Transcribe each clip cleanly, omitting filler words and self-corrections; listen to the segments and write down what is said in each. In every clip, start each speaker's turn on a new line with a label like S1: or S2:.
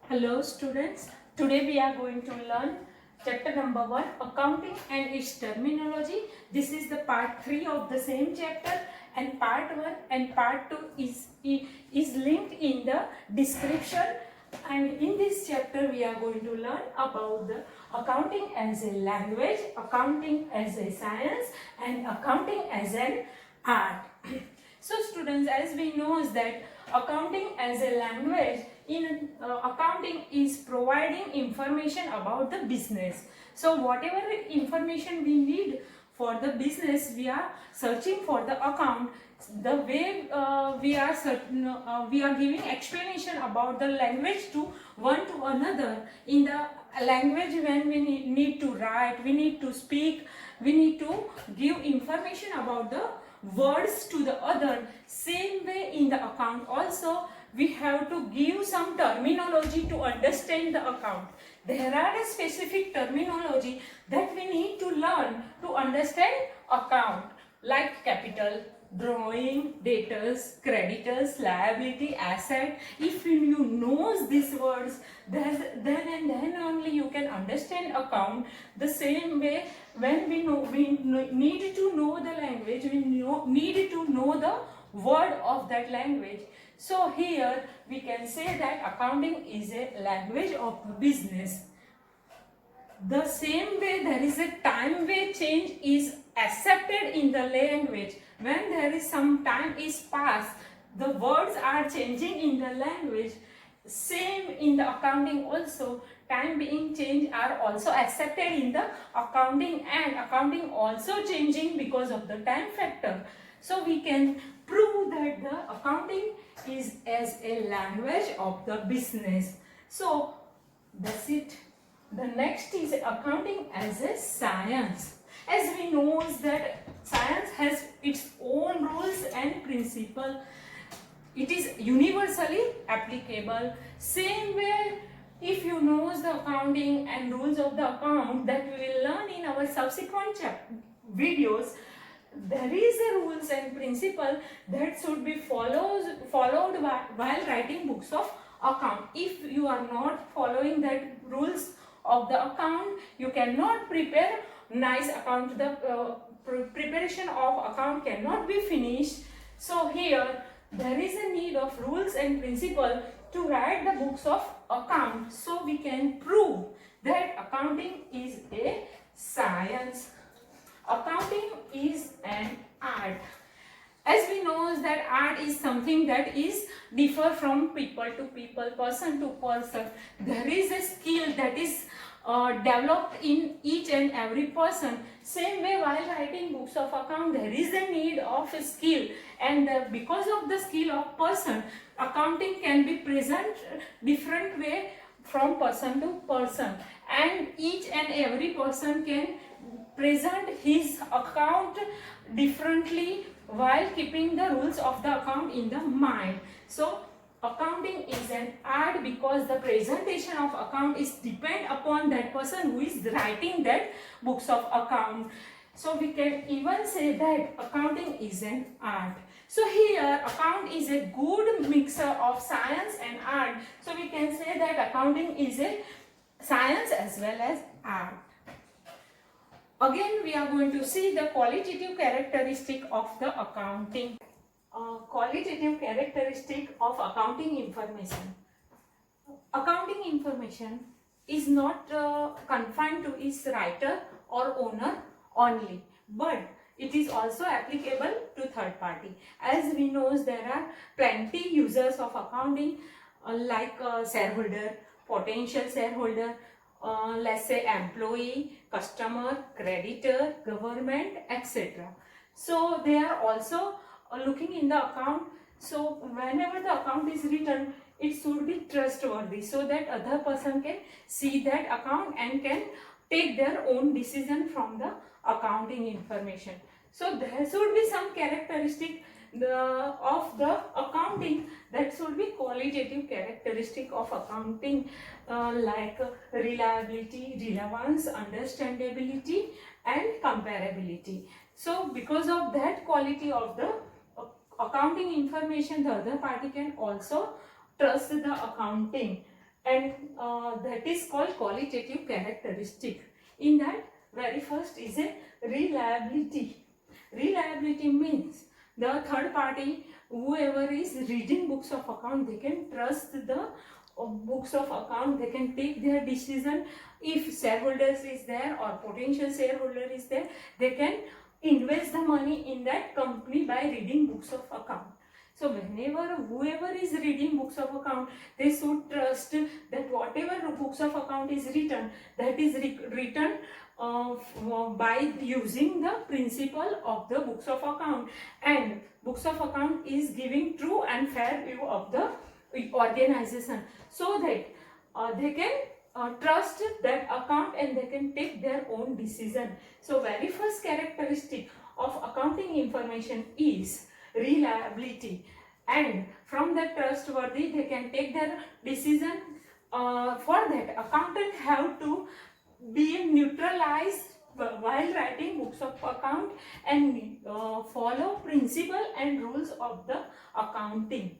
S1: Hello students, today we are going to learn chapter number 1, accounting and its terminology. This is the part 3 of the same chapter, and part 1 and part 2 is linked in the description. And in this chapter we are going to learn about the accounting as a language, accounting as a science, and accounting as an art. So students, as we know is that accounting as a language, in accounting is providing information about the business. So whatever information we need for the business, we are searching for the account. The way we are giving explanation about the language to one to another. In the language, when we need to write, we need to speak, we need to give information about the words to the other. Same way in the account also, we have to give some terminology to understand the account. There are a specific terminology that we need to learn to understand account, like capital, drawing, debtors, creditors, liability, asset. If you know these words, then and then only you can understand account. The same way, when we need to know the language, we need to know the word of that language. So here we can say that accounting is a language of business. The same way, there is a time way change is accepted in the language. When there is some time is passed, the words are changing in the language. Same in the accounting also, time being changed are also accepted in the accounting, and accounting also changing because of the time factor. So we can prove that the accounting is as a language of the business. So that's it. The next is accounting as a science. As we know is that science has its own rules and principle. It is universally applicable. Same way, if you know the accounting and rules of the account that we will learn in our subsequent videos, there is a rules and principle that should be followed while writing books of account. If you are not following that rules of the account, you cannot prepare nice account. The preparation of account cannot be finished. So here there is a need of rules and principle to write the books of account, so we can prove that accounting is a science. Accounting is an art. As we know is that art is something that is differ from people to people, person to person. There is a skill that is developed in each and every person. Same way, while writing books of account, there is a need of a skill, and because of the skill of person, accounting can be present different way from person to person, and each and every person can present his account differently while keeping the rules of the account in the mind. So accounting is an art because the presentation of account is depend upon that person who is writing that books of account. So we can even say that accounting is an art. So here account is a good mixture of science and art. So we can say that accounting is a science as well as art. Again, we are going to see the qualitative characteristic of the accounting. Qualitative characteristic of accounting information. Accounting information is not confined to its writer or owner only, but it is also applicable to third party. As we know, there are plenty users of accounting like shareholder, potential shareholder, let's say employee, customer, creditor, government, etc. So they are also looking in the account. So whenever the account is written, it should be trustworthy, so that other person can see that account and can take their own decision from the accounting information. So there should be some characteristic of the accounting that should be qualitative characteristic of accounting, like reliability, relevance, understandability, and comparability. So because of that quality of the accounting information, the other party can also trust the accounting and that is called qualitative characteristic. In that, very first is a reliability. Reliability means the third party, whoever is reading books of account, they can trust the books of account, they can take their decision. If shareholders is there or potential shareholder is there, they can invest the money in that company by reading books of account. So whenever whoever is reading books of account, they should trust that whatever books of account is written, that is written by using the principle of the books of account, and books of account is giving true and fair view of the organization, so that they can trust that account and they can take their own decision. So very first characteristic of accounting information is reliability, and from that trustworthy they can take their decision. For that, accountant have to be neutralized while writing books of account and follow principle and rules of the accounting.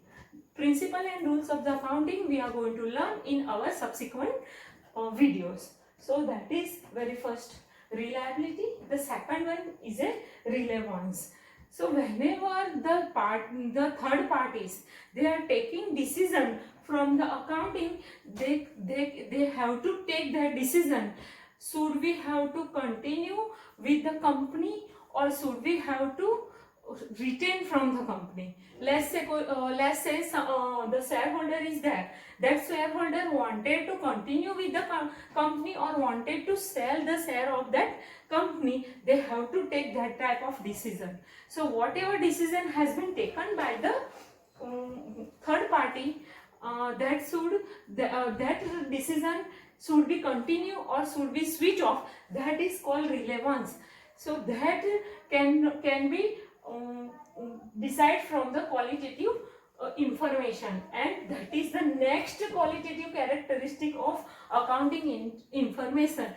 S1: Principle and rules of the accounting we are going to learn in our subsequent videos. So that is very first reliability. The second one is a relevance. So whenever the third parties, they are taking decision from the accounting, they have to take their decision. Should we have to continue with the company or should we have to retain from the company? Let's say the shareholder is there. That shareholder wanted to continue with the company or wanted to sell the share of that company. They have to take that type of decision. So whatever decision has been taken by the third party, that decision should be continue or should be switch off, that is called relevance. So that can be decide from the qualitative information, and that is the next qualitative characteristic of accounting information.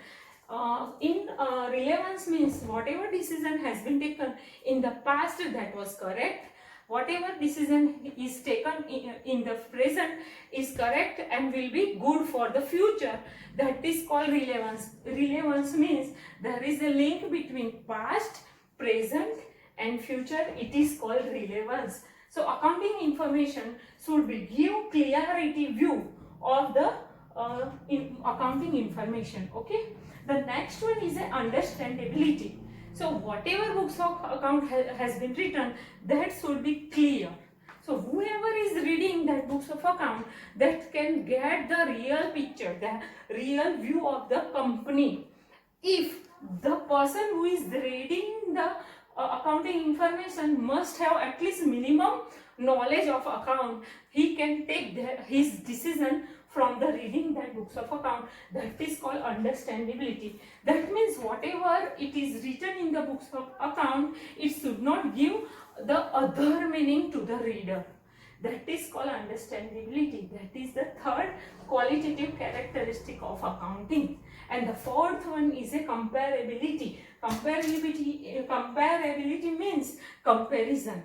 S1: Relevance means whatever decision has been taken in the past, that was correct. Whatever decision is taken in the present is correct and will be good for the future. That is called relevance. Relevance means there is a link between past, present and future. It is called relevance. So accounting information should be give clarity view of the accounting information. Okay. The next one is a understandability. So whatever books of account has been written, that should be clear. So whoever is reading that books of account, that can get the real picture, the real view of the company. If the person who is reading the accounting information must have at least minimum knowledge of account, he can take his decision from the reading that books of account. That is called understandability. That means whatever it is written in the books of account, it should not give the other meaning to the reader. That is called understandability. That is the third qualitative characteristic of accounting. And the fourth one is a comparability. Comparability means comparison.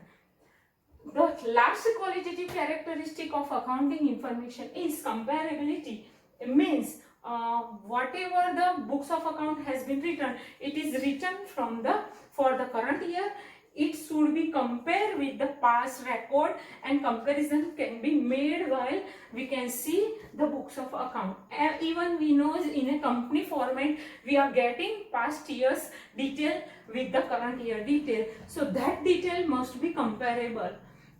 S1: The last qualitative characteristic of accounting information is comparability. It means whatever the books of account has been written, it is written for the current year. It should be compared with the past record, and comparison can be made while we can see the books of account. Even we know in a company format, we are getting past year's detail with the current year detail. So that detail must be comparable.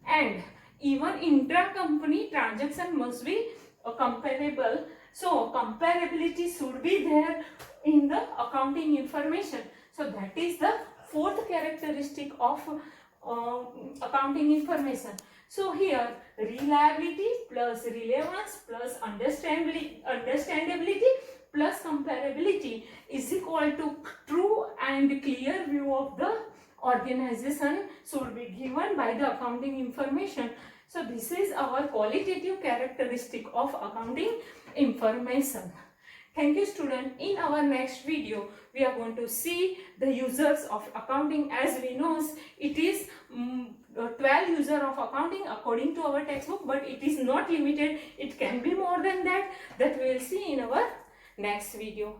S1: And even intra-company transaction must be comparable. So comparability should be there in the accounting information. So that is the fourth characteristic of accounting information. So here reliability plus relevance plus understandability plus comparability is equal to true and clear view of the organization should be given by the accounting information. So this is our qualitative characteristic of accounting information. Thank you, student. In our next video, we are going to see the users of accounting. As we know, it is 12 user of accounting according to our textbook, but it is not limited. It can be more than that. That we will see in our next video.